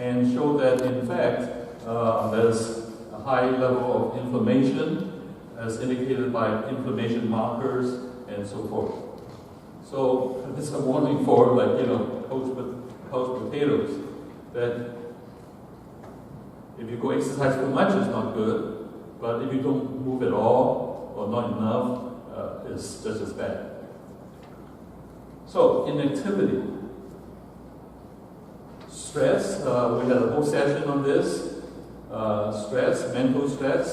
and show that in fact there's a high level of inflammation as indicated by inflammation markers and so forth. So this is a warning for, like, couch potatoes, that if you go exercise too much, it's not good, but if you don't move at all or not enough, it's just as bad. So inactivity, stress. We had a whole session on this. Stress, mental stress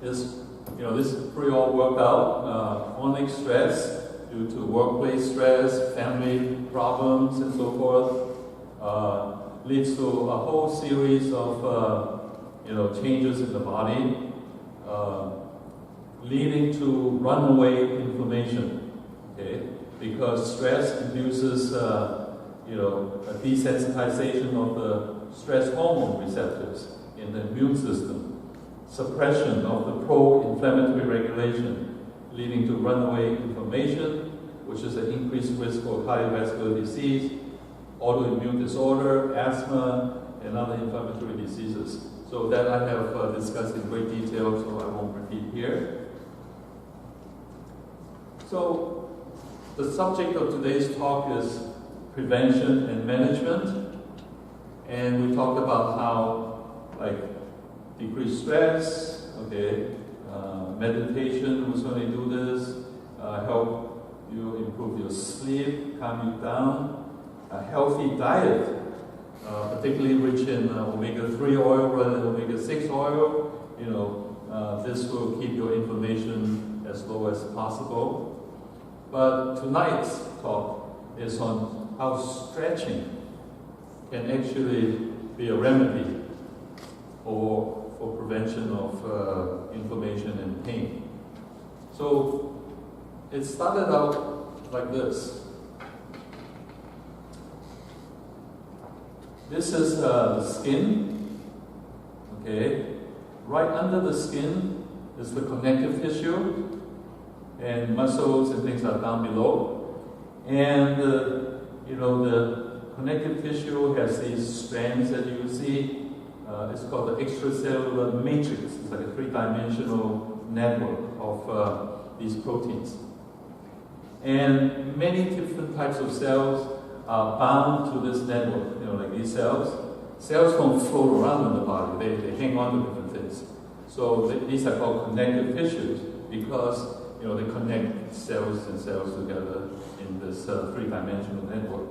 is, this is pretty all worked out. Chronic stress due to workplace stress, family problems, and so forth, leads to a whole series of changes in the body, leading to runaway inflammation. Okay, because stress induces a desensitization of the stress hormone receptors in the immune system, suppression of the pro-inflammatory regulation, leading to runaway inflammation, which is an increased risk for cardiovascular disease, autoimmune disorder, asthma, and other inflammatory diseases. So that I have discussed in great detail, so I won't repeat here. So the subject of today's talk is prevention and management, and we talked about how, like, decrease stress, meditation was going to do this, help you improve your sleep, calm you down, a healthy diet, particularly rich in omega-3 oil rather than omega-6 oil, this will keep your inflammation as low as possible. But tonight's talk is on how stretching can actually be a remedy for prevention of inflammation and pain. So it started out like this. This is the skin. Okay, right under the skin is the connective tissue, and muscles and things are down below. And the connective tissue has these strands that you see. It's called the extracellular matrix. It's like a three-dimensional network of these proteins. And many different types of cells are bound to this network, like these cells. Cells don't float around in the body, they hang on to different things. So these are called connective tissues because they connect cells and cells together in this three-dimensional network.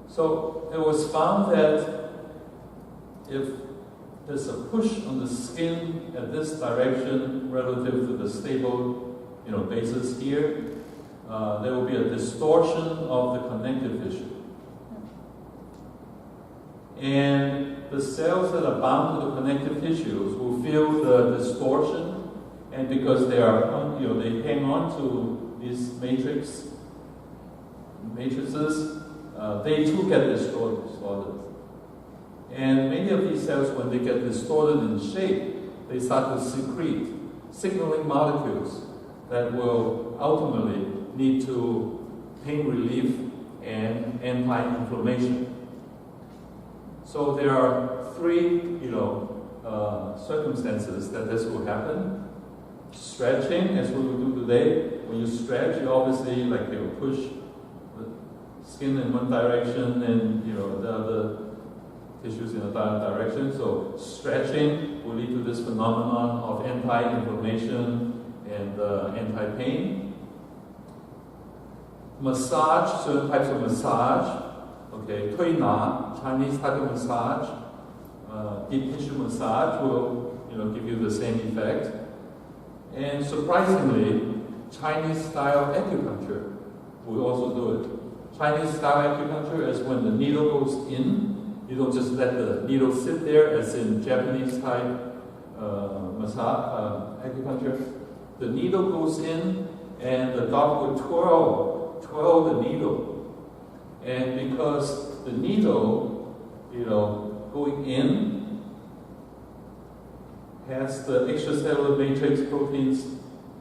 So it was found that if there's a push on the skin at this direction relative to the stable basis here, there will be a distortion of the connective tissue. And the cells that are bound to the connective tissues will feel the distortion, and because they hang on to these matrices, they too get distorted. And many of these cells, when they get distorted in shape, they start to secrete signaling molecules that will ultimately lead to pain relief and anti-inflammation. So there are three, circumstances that this will happen. Stretching, as we will do today. When you stretch, you obviously push the skin in one direction and the other tissues in another direction. So stretching will lead to this phenomenon of anti-inflammation and anti-pain. Massage, certain types of massage. Tui Na, Chinese type of massage, deep tissue massage will give you the same effect. And surprisingly, Chinese-style acupuncture will also do it. Chinese-style acupuncture is when the needle goes in. You don't just let the needle sit there, as in Japanese-type acupuncture. The needle goes in, and the doctor will twirl the needle. And because the needle, going in, has the extracellular matrix proteins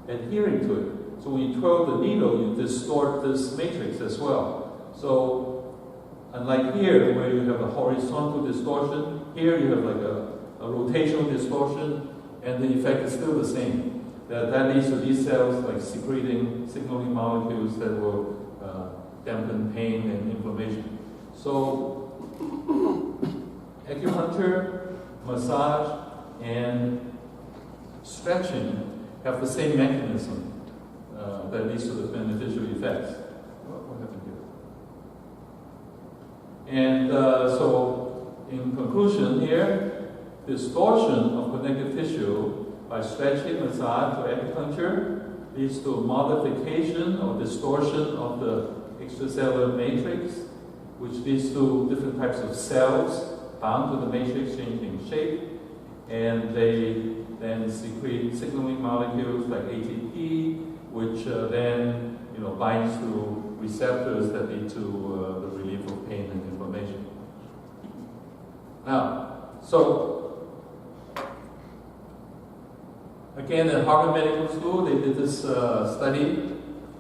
adhering to it. So when you twirl the needle, you distort this matrix as well. So a Unlike here, where you have a horizontal distortion, here you have like a rotational distortion, and the effect is still the same. That leads to these cells like secreting signaling molecules that will dampen pain and inflammation. So acupuncture, massage, and stretching have the same mechanism that leads to the beneficial effects. What happened here? And so, in conclusion here, distortion of connective tissue by stretching, massage, or acupuncture leads to modification or distortion of the extracellular matrix, which leads to different types of cells bound to the matrix changing shape, and they then secrete signaling molecules like ATP, which then binds to receptors that lead to the relief of pain and inflammation. Now, so again, at Harvard Medical School, they did this study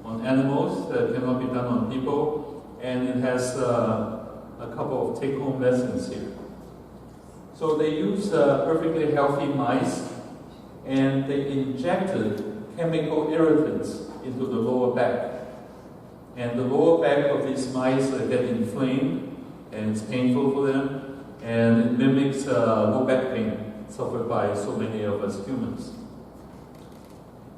on animals that cannot be done on people, and it has a couple of take-home lessons here. So they used perfectly healthy mice, and they injected chemical irritants into the lower back. And the lower back of these mice get inflamed, and it's painful for them, and it mimics low back pain suffered by so many of us humans.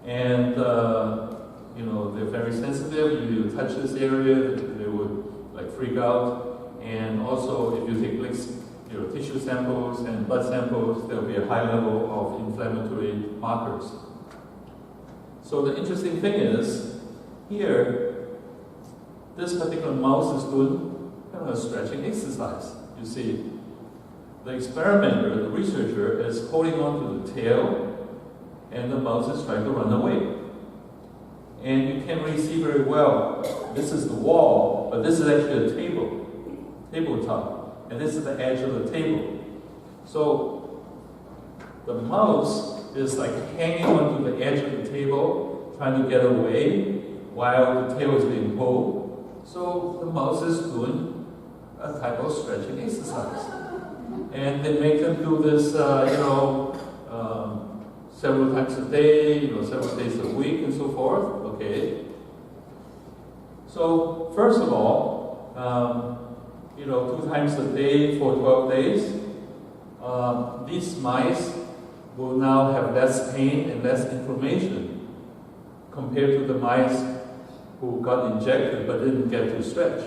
And they're very sensitive. You touch this area, they would like freak out. And also, if you take tissue samples and blood samples, there will be a high level of inflammatory markers. So the interesting thing is, here, this particular mouse is doing kind of a stretching exercise. You see, the experimenter, the researcher, is holding on to the tail, and the mouse is trying to run away. And you can't really see very well. This is the wall, but this is actually a tabletop, and this is the edge of the table. So the mouse is like hanging onto the edge of the table, trying to get away while the tail is being pulled. So the mouse is doing a type of stretching exercise. And they make them do this, several times a day, several days a week, and so forth. Okay. So first of all, 2 times a day for 12 days, these mice will now have less pain and less inflammation compared to the mice who got injected but didn't get to stretch.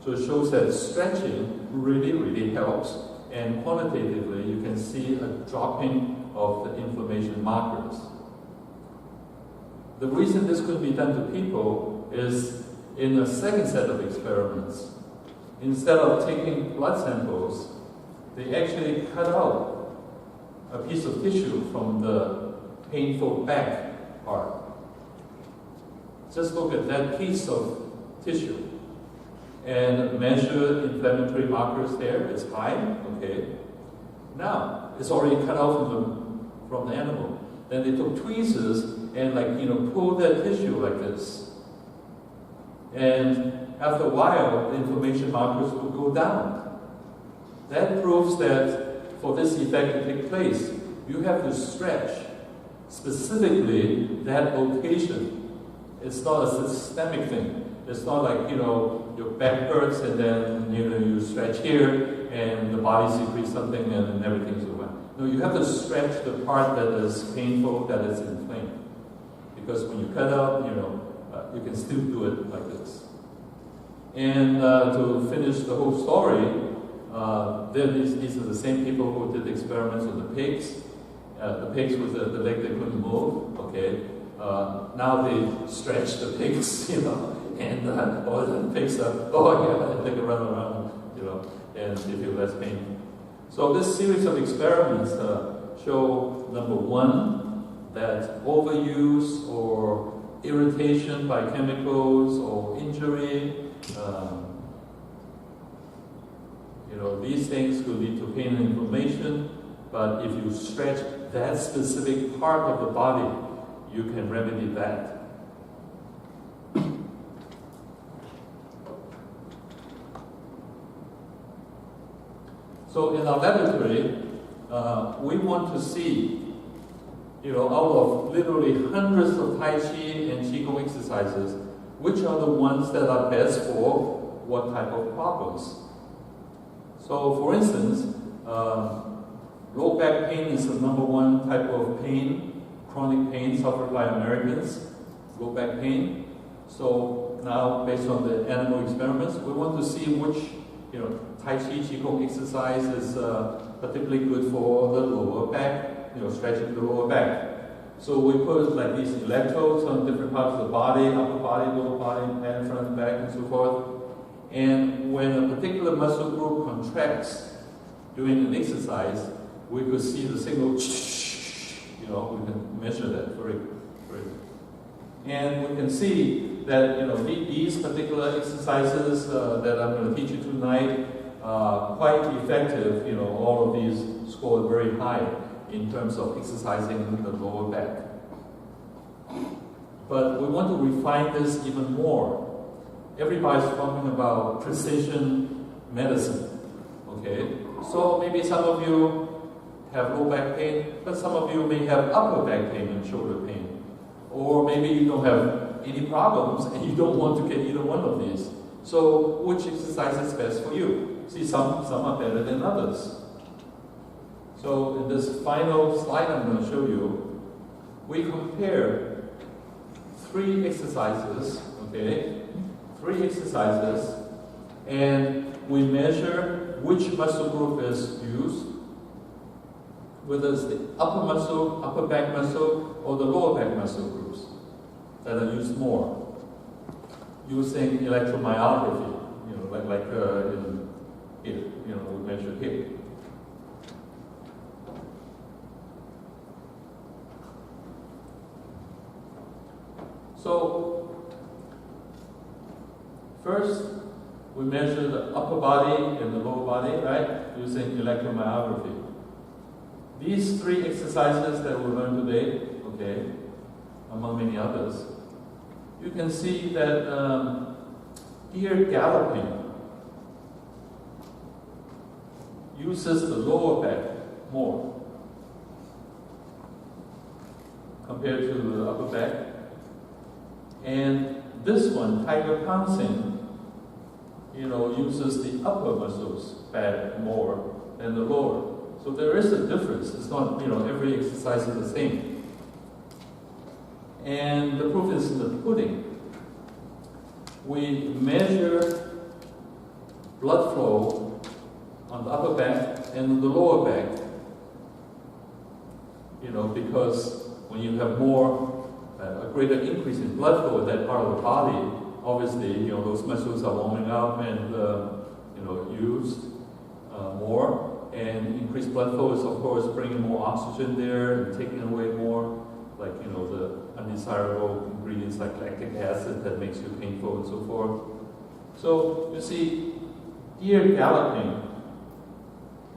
So it shows that stretching really, really helps, and quantitatively you can see a dropping of the inflammation markers. The reason this could be done to people is in a second set of experiments. Instead of taking blood samples, they actually cut out a piece of tissue from the painful back part. Just look at that piece of tissue and measure inflammatory markers there. It's high, okay. Now, it's already cut out from the animal. Then they took tweezers and pulled that tissue like this. And after a while, the inflammation markers will go down. That proves that for this effect to take place, you have to stretch specifically that location. It's not a systemic thing. It's not like, your back hurts and then, you stretch here and the body secretes something and everything's over. No, you have to stretch the part that is painful, that is inflamed. Because when you cut out, you can still do it like this. And to finish the whole story, these are the same people who did experiments on the pigs. The pigs with the leg they couldn't move, okay. Now they stretch the pigs, and all the pigs are, they can run around, and they feel less pain. So this series of experiments show, number one, that overuse or irritation by chemicals or injury, these things could lead to pain and inflammation, but if you stretch that specific part of the body, you can remedy that. So in our laboratory, we want to see, out of literally hundreds of Tai Chi and Qigong exercises, which are the ones that are best for what type of problems. So for instance, low back pain is the number one type of pain, chronic pain suffered by Americans, low back pain. So now, based on the animal experiments, we want to see which, Tai Chi, Qigong exercise is particularly good for the lower back, stretching the lower back. So we put like these electrodes on different parts of the body, upper body, lower body, hand, front, back, and so forth. And when a particular muscle group contracts during an exercise, we could see the signal, we can measure that very. And we can see that, these particular exercises that I'm going to teach you tonight are quite effective. All of these scored very high in terms of exercising the lower back. But we want to refine this even more. Everybody's talking about precision medicine, okay? So maybe some of you have low back pain, but some of you may have upper back pain and shoulder pain. Or maybe you don't have any problems and you don't want to get either one of these. So which exercise is best for you? See, some are better than others. So in this final slide I'm going to show you, we compare 3 exercises, okay? 3 exercises, and we measure which muscle group is used, whether it's the upper muscle, upper back muscle, or the lower back muscle groups that are used more, using electromyography, like in here, we measure here. So, first, we measure the upper body and the lower body, right, using electromyography. These 3 exercises that we'll learn today, okay, among many others, you can see that deer galloping uses the lower back more compared to the upper back. And this one, tiger pouncing, uses the upper muscles back more than the lower. So there is a difference. It's not, every exercise is the same. And the proof is in the pudding. We measure blood flow on the upper back and the lower back, because when you have a greater increase in blood flow in that part of the body, obviously, those muscles are warming up and, used more. And increased blood flow is, of course, bringing more oxygen there and taking away more, like, the undesirable ingredients like lactic acid that makes you painful and so forth. So, you see, deer galloping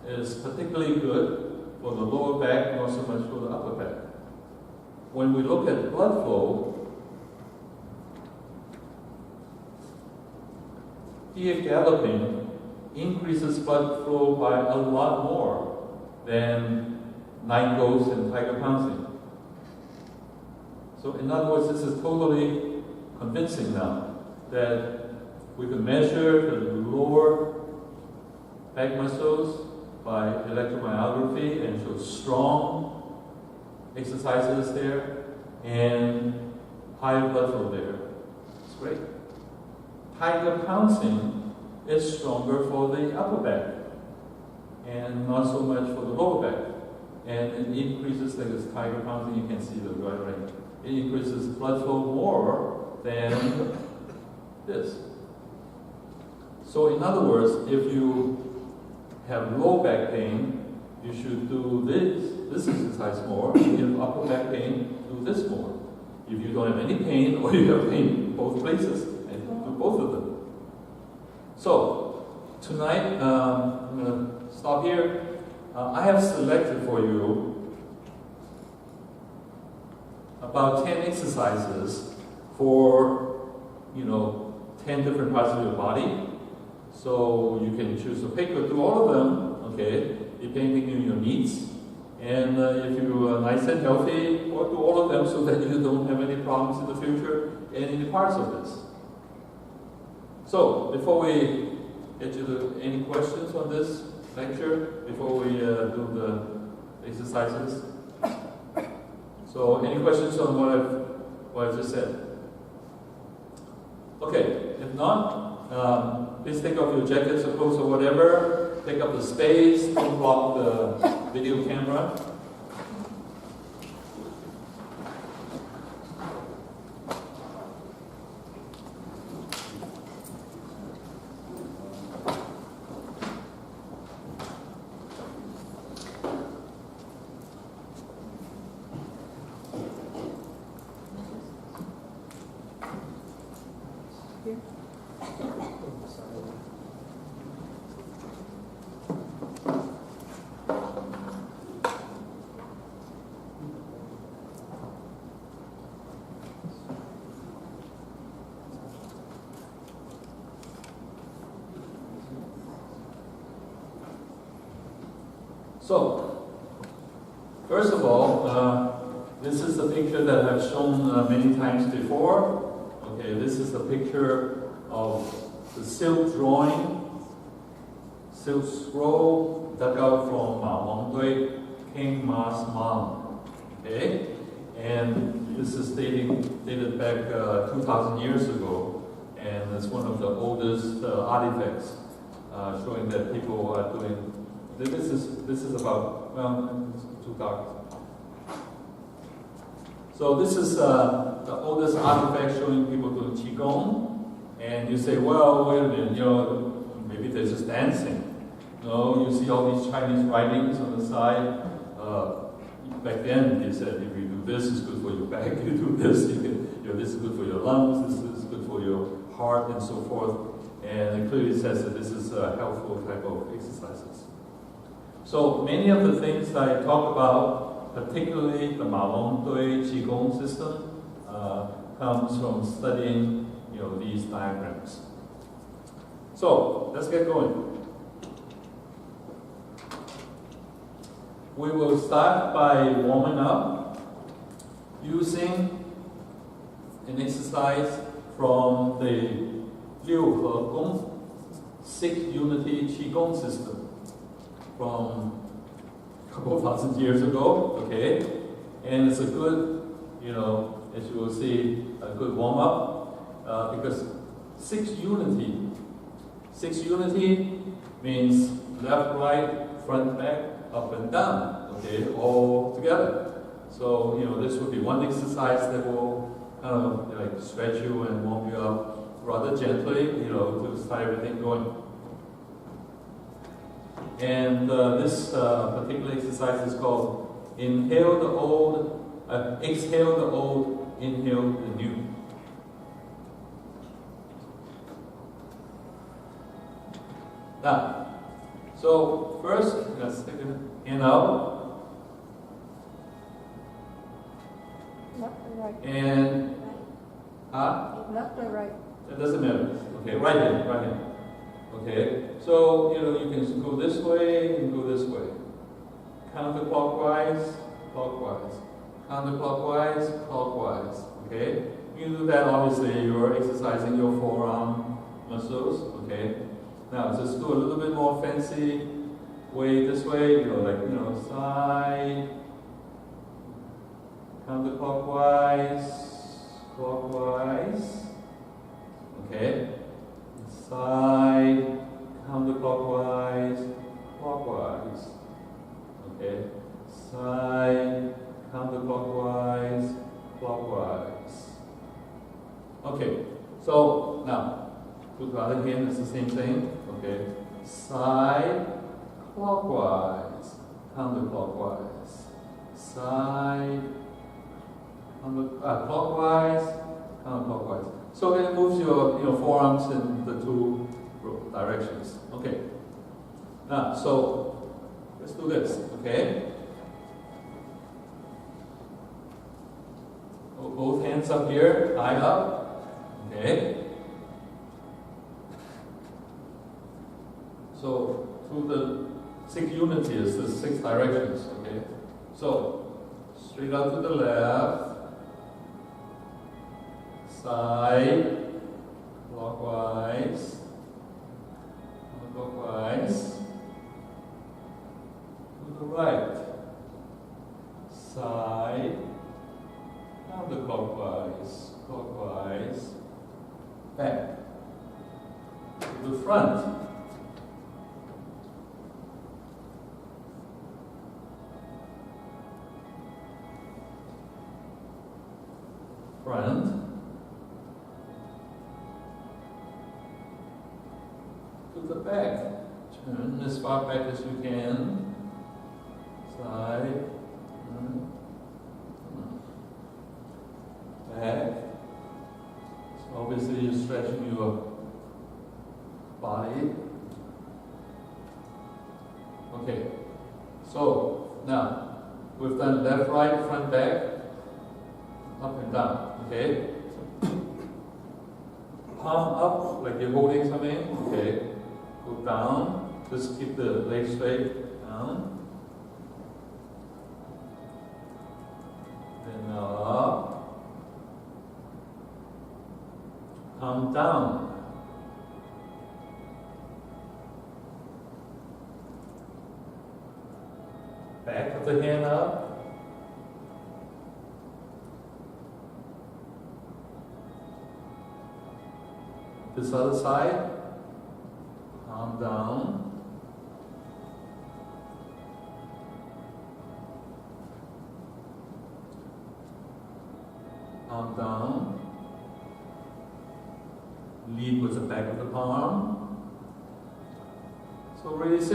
is particularly good for the lower back, not so much for the upper back. When we look at blood flow, deer galloping increases blood flow by a lot more than night goats and tiger pouncing. So in other words, this is totally convincing now that we can measure the lower back muscles by electromyography and show strong exercises there and higher blood flow there. It's great. Tiger pouncing is stronger for the upper back and not so much for the lower back. And it increases, like this tiger pouncing, you can see the right. It increases blood flow more than this. So in other words, if you have low back pain, you should do this exercise more. If you have upper back pain, do this more. If you don't have any pain or you have pain in both places, and do both of them. So, tonight, I'm going to stop here. I have selected for you about 10 exercises for, 10 different parts of your body. So you can choose to pick or do all of them, okay, depending on your needs. And if you are nice and healthy, or do all of them so that you don't have any problems in the future and any parts of this. So before we get you to any questions on this lecture, before we do the exercises. So any questions on what I just said? Okay, if not, please take off your jackets or coats or whatever. Take up the space, don't block the video camera. So, first of all, this is the picture that I've shown many times before. Okay, this is the picture of the silk drawing, silk scroll dug out from Wangdui, King Ma's mom. Okay, and this is dated back 2,000 years ago, and it's one of the oldest artifacts showing that people are doing. This is about, well, it's too dark. So this is the oldest artifact showing people doing Qigong. And you say, well, wait a minute, maybe they're just dancing. No, you see all these Chinese writings on the side. Back then, they said, if you do this, it's good for your back. You do this, this is good for your lungs. This is good for your heart, and so forth. And it clearly says that this is a helpful type of exercises. So many of the things I talk about, particularly the Wangdui Qigong system, comes from studying, these diagrams. So let's get going. We will start by warming up using an exercise from the Liu He Gong 6 Unity Qigong system from a couple of thousand years ago, okay? And it's a good, as you will see, a good warm-up, because 6 unity means left, right, front, back, up and down, okay, all together. So, this would be one exercise that will kind of like stretch you and warm you up rather gently, to start everything going. And this particular exercise is called exhale the old, inhale the new. Now, so first, let's take a in out. Left or right? And, Left or right? It doesn't matter. Okay, right hand. Okay, so you can go this way and go this way. Counterclockwise, clockwise. Counterclockwise, clockwise. Okay, you do that. Obviously, you're exercising your forearm muscles. Okay, now just do a little bit more fancy way this way. Side, counterclockwise, clockwise. Okay. Side, counterclockwise, clockwise. Okay. Side, counterclockwise, clockwise. Okay. So now, put the other hand, it's the same thing. Okay. Side, clockwise, counterclockwise. Side, clockwise, counterclockwise. So it moves your forearms in the two directions. Okay. Now, so let's do this. Okay. Both hands up here, high up. Okay. So through the 6 unities, the 6 directions, okay? So, straight out to the left, side, clockwise, clockwise, to the right, side, counterclockwise, clockwise, back, to the front. Front, to the back, turn as far back as you can, side, back. So obviously you're stretching your body. Okay, so now we've done left, right, front, back, up and down, okay? Palm up like you're holding something, okay? Go down, just keep the legs straight, down. Then up. Palm down. Back of the hand up. This other side, palm down, palm down, lead with the back of the palm. So really simple.